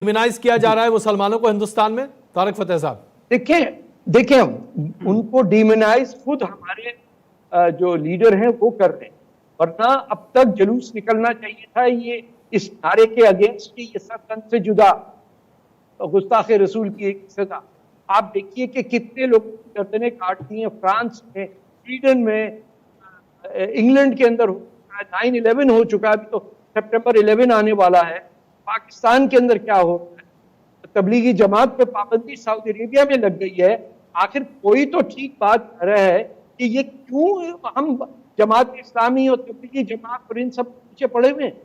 Demonise किया जा रहा है मुसलमानों को हिंदुस्तान में? तारिक फतेह साहब, देखिए उनको डिमोनाइज खुद हमारे जो लीडर हैं वो कर रहे हैं, वरना अब तक जुलूस निकलना चाहिए था ये इस नारे के अगेंस्ट कि ये सब से जुदा गुस्ताखे रसूल की एक सजा। आप देखिए कि कितने लोग गर्दनें काट दी हैं फ्रांस में, स्वीडन में, इंग्लैंड के अंदर 9/11 हो चुका है, अभी तो सितंबर 11 आने वाला है। पाकिस्तान के अंदर क्या हो रहा है, तबलीगी जमात पे पाबंदी सऊदी अरेबिया में लग गई है। आखिर कोई तो ठीक बात कर रहा है कि ये क्यों हम जमात इस्लामी और तबलीगी जमात और इन सब पीछे पड़े हुए हैं।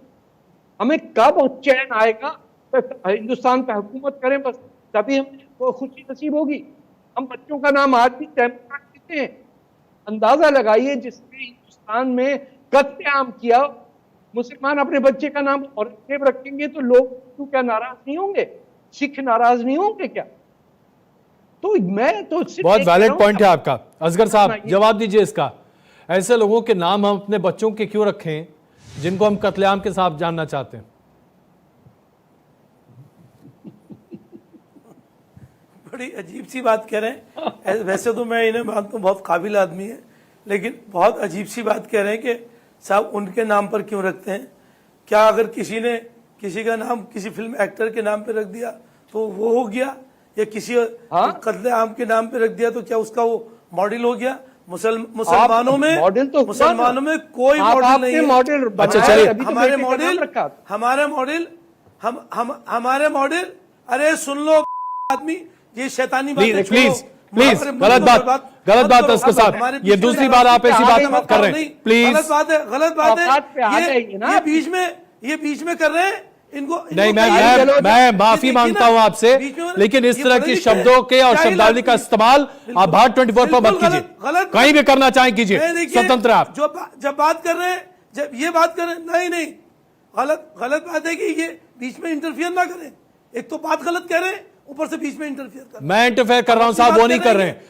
हमें कब चैन आएगा तो हिंदुस्तान पे हुकूमत करें, बस तभी हमें खुशी नसीब होगी। हम बच्चों का नाम आज भी डेमोक्रेट देते हैं। अंदाजा लगाइए जिसने हिंदुस्तान में कत्लेआम किया, मुसलमान अपने बच्चे का नाम औरंगजेब रखेंगे तो लोग तो क्या नाराज नहीं होंगे? सिख नाराज नहीं होंगे क्या? तो मैं तो बहुत वैलिड पॉइंट है आपका। असगर साहब जवाब दीजिए इसका। ऐसे लोगों के नाम हम अपने बच्चों के क्यों रखें जिनको हम कत्लेआम के साथ जानना चाहते हैं? बड़ी अजीब सी बात कह रहे हैं। वैसे तो मैं इन्हें मानता हूं बहुत काबिल आदमी है, लेकिन बहुत अजीब सी बात कह रहे हैं कि साहब उनके नाम पर क्यों रखते हैं। क्या अगर किसी ने किसी का नाम किसी फिल्म एक्टर के नाम पे रख दिया तो वो हो गया, या किसी कत्लेआम के नाम पे रख दिया तो क्या उसका वो मॉडल हो गया? मुसलमानों में मॉडल तो मुसलमानों में कोई मॉडल नहीं है। अच्छा चलिए, हमारे मॉडल अरे सुन लो आदमी, ये शैतानी बात। प्लीज गलत बात असगर साहब, ये दूसरी बार आप ऐसी बात कर रहे हैं। प्लीज गलत बात है। ये बीच में कर रहे हैं इनको नहीं। मैं माफी मांगता हूं आपसे, लेकिन इस तरह की शब्दों के और शब्दावली का इस्तेमाल आप भारत 24 पर मत कीजिए। कहीं भी करना चाहें कीजिए, स्वतंत्र आप। जब बात कर रहे हैं, जब ये बात कर रहे हैं, नहीं गलत बात है कि ये बीच में इंटरफियर ना करें। एक तो बात गलत कह रहे हैं, ऊपर से बीच में इंटरफियर कर। मैं इंटरफेयर कर रहा हूं साहब, वो नहीं कर रहे हैं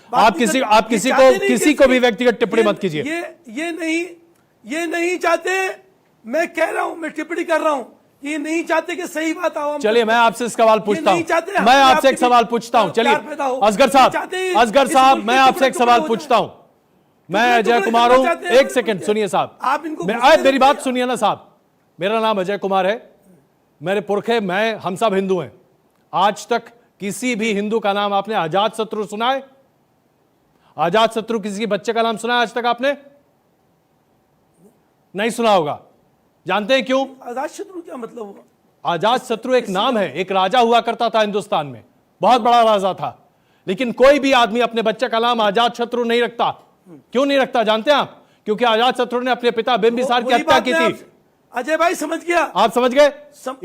आप। किसी को भी व्यक्तिगत टिप्पणी मत कीजिए। ये नहीं चाहते, मैं कह रहा हूं, मैं टिप्पणी कर रहा हूं, ये नहीं चाहते कि सही बात आओ। चलिए मैं आपसे सवाल पूछता हूं, मैं आपसे एक सवाल पूछता हूं। चलिए असगर साहब मैं आपसे एक सवाल पूछता हूं। मैं अजय कुमार हूं। एक सेकंड सुनिए साहब, मेरी बात सुनिए ना साहब। मेरा नाम अजय कुमार है, मेरे पुरखे, हम सब हिंदू हैं। आज तक किसी भी हिंदू का नाम आपने अजात शत्रु सुना है? अजात शत्रु किसी के बच्चे का नाम सुना है आज तक आपने? नहीं सुना होगा। जानते हैं क्यों? अजात शत्रु क्या मतलब हुआ? अजात शत्रु एक नाम है, एक राजा हुआ करता था हिंदुस्तान में, बहुत बड़ा राजा था। लेकिन कोई भी आदमी अपने बच्चे का नाम अजात शत्रु नहीं रखता। क्यों नहीं रखता जानते हैं आप? क्योंकि अजात शत्रु ने अपने पिता बिंबिसार की हत्या की थी। अजय भाई समझ गया, आप समझ गए?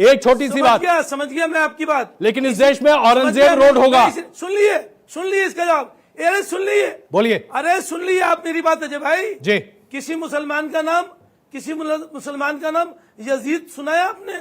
एक छोटी सी बात, समझ गया मैं आपकी बात। लेकिन इस देश में औरंगजेब रोड होगा। सुन लिए इसका जवाब। अरे सुन लिए, बोलिए। अरे सुन लिए आप मेरी बात अजय भाई जी। किसी मुसलमान का नाम यजीद सुना है आपने?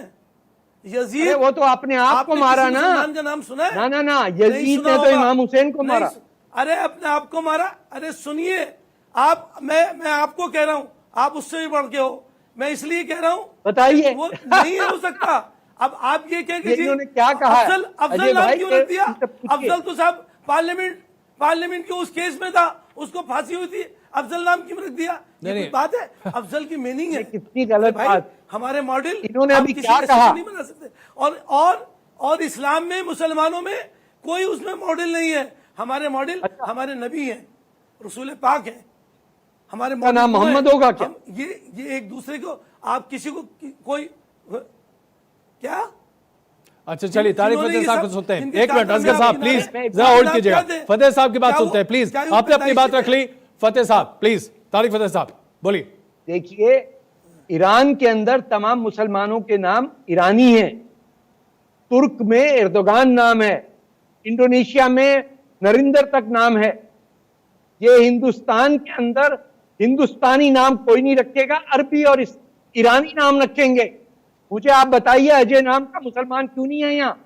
यजीद, वो तो अपने आप को मारा ना। मुसलमान का नाम सुना है? ना यजीद ने तो इमाम हुसैन को मारा। अरे अपने आप को मारा। अरे सुनिए आप, मैं आपको कह रहा हूं, आप उससे भी बढ़ के हो। मैं इसलिए कह रहा हूं, बताइए। वो नहीं हो सकता। अब आप ये कह के इन्होंने क्या कहा? अफजल नाम क्यों रख दिया? अफजल तो साहब पार्लियामेंट के उस केस में था, उसको फांसी हुई थी, अफजल नाम क्यों रख दिया? ये बात है? अफजल की मीनिंग है। कितनी गलत बात। हमारे मॉडल इन्होंने अभी क्या कहा? नहीं बना सकते। और इस्लाम में, मुसलमानों में कोई उसमें मॉडल नहीं है। हमारे मॉडल हमारे नबी हैं, रसूल पाक हैं। हमारे नाम मोहम्मद होगा क्या? ये एक दूसरे को, आप किसी को कोई क्या? अच्छा चलिए, तारिक फतेह साहब को सुनते हैं। एक मिनट असगर साहब प्लीज जरा होल्ड कीजिएगा। फतेह साहब की बात सुनते हैं प्लीज। आपने अपनी बात रख ली, फतेह साहब प्लीज। तारिक फतेह साहब बोलिए। देखिए, ईरान के अंदर तमाम मुसलमानों के नाम ईरानी हैं। तुर्क में एर्दोगान नाम है, इंडोनेशिया में नरिंदर तक नाम है। ये हिंदुस्तान के अंदर हिंदुस्तानी नाम कोई नहीं रखेगा, अरबी और ईरानी नाम रखेंगे। मुझे आप बताइए अजय नाम का मुसलमान क्यों नहीं है यहाँ?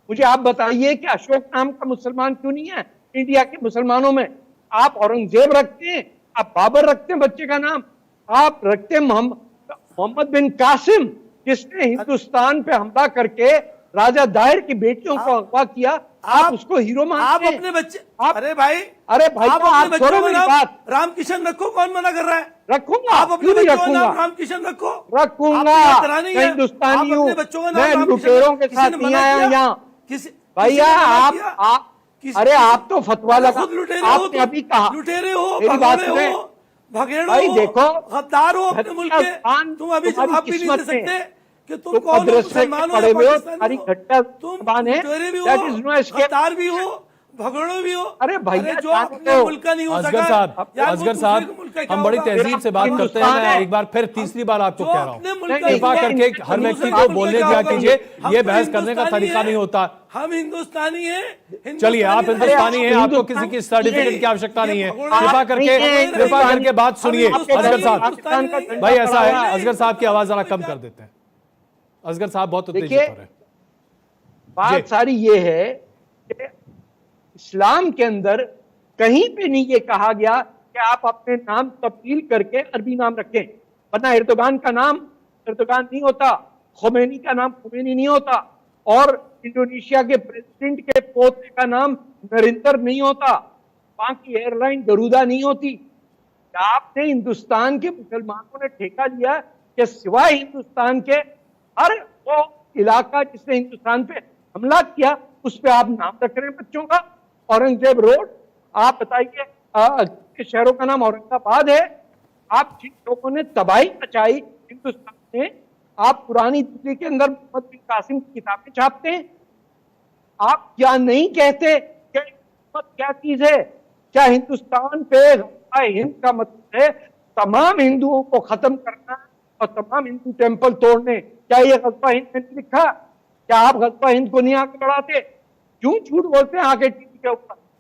मुझे आप बताइए कि अशोक नाम का मुसलमान क्यों नहीं है इंडिया के मुसलमानों में? आप औरंगजेब रखते हैं, आप बाबर रखते हैं बच्चे का नाम, आप रखते हैं मोहम्मद बिन कासिम, जिसने हिंदुस्तान पे हमला करके राजा दाहिर की बेटियों को अगवा किया, आप उसको हीरो आप मानते हैं? अपने बच्चे आप- अरे भाई आप अपने बच्चों छोड़ो का मेरी नाम बात। रामकिशन रखो, कौन मना कर रहा है? रखूंगा, आप अपने क्यों नहीं बच्चों का रखूंगा? नाम रामकिशन रखो। रखूंगा। आपको याद करानी है? मैं हिंदुस्तानी आप हूँ, अपने बच्चों का नाम मैं रामकिशन लुटेरों के किसी साथ ने नहीं मना आया किया? यहाँ। किसी भैया किसी ने मना आप किया? अरे आप तो फतवा अरे लगा, खुद लुटेरे हो आपने तुम, अभी कहा। लुटेरे हो, मेरी बात भगोड़े सुने। हो, भगेड़ो भाई हो, देखो, गद्दार हो अपने मुल्क के। खान तुम अभी तुम्हारी जवाब भी नहीं दे किस्मत में। सकते कि तुम तुम कौन हो, मदरसे के मुसलमान हो पढ़े या हुए हो, पाकिस्तानी तुम्हारी हो। घट्टा तुम जबान है, लुटेरे भी that is हो, no escape। गद्दार भी हो, भगोड़े भी हो। अरे भैया जो जानते अपने हो। मुल्क का नहीं हो असगर सका, साहब, यार वो असगर दूसरे साहब, के मुल्क का क्या हम बड़ी होगा? तहजीब से बात करते हैं। हिंदुस्तान मैं है। एक बार फिर तीसरी बार आपको जो कह रहा अपने हूँ, मुल्क का कृपा नहीं करके है, हर दूसरे व्यक्ति के को मुल्क बोलने का दिया होगा। कीजिए। हम ये तो बहस करने का हिंदुस्तानी तरीका हैं। नहीं होता। हम हिंदुस्तानी हैं। चलिए, आप हिंदुस्तानी हैं, आपको किसी की सर्टिफिकेट की आवश्यकता नहीं है। कृपा करके बात सुनिए। असगर साहब, भाई ऐसा है, असगर साहब की आवाज जरा कम कर देते हैं। असगर साहब बहुत उत्तेजित हो रहे हैं। बात सारी ये है कि इस्लाम के अंदर कहीं पे नहीं ये कहा गया कि आप अपने नाम तब्दील करके अरबी नाम रखें, वरना एर्दोगान का नाम एर्दोगान नहीं होता, खुमैनी का नाम खुमैनी नहीं होता, और इंडोनेशिया के प्रेसिडेंट के पोते का नाम नरेंद्र नहीं होता, वहां की एयरलाइन गरुदा नहीं होती। आपने हिंदुस्तान के मुसलमानों ने ठेका लिया कि सिवाय हिंदुस्तान के हर वो इलाका जिसने हिंदुस्तान पे हमला किया उस पे आप नाम रख रहे हैं बच्चों का। औरंगजेब रोड, आप बताइए, शहरों का नाम औरंगाबाद है। आप जिन लोगों ने तबाही मचाई हिंदुस्तान में, आप पुरानी दिल्ली के अंदर मोहम्मद बिन कासिम की किताबें छापते हैं। आप क्या नहीं कहते कि हुकूमत क्या चीज है? क्या हिंदुस्तान पे हिंद का मतलब है तमाम हिंदुओं को खत्म करना और तमाम हिंदू टेंपल तोड़ने? क्या ये गज़वा हिंद में नहीं लिखा? क्या आप गज़वा हिंद को नहीं आगे बढ़ाते? क्यों झूठ बोलते हैं आगे टीवी के ऊपर?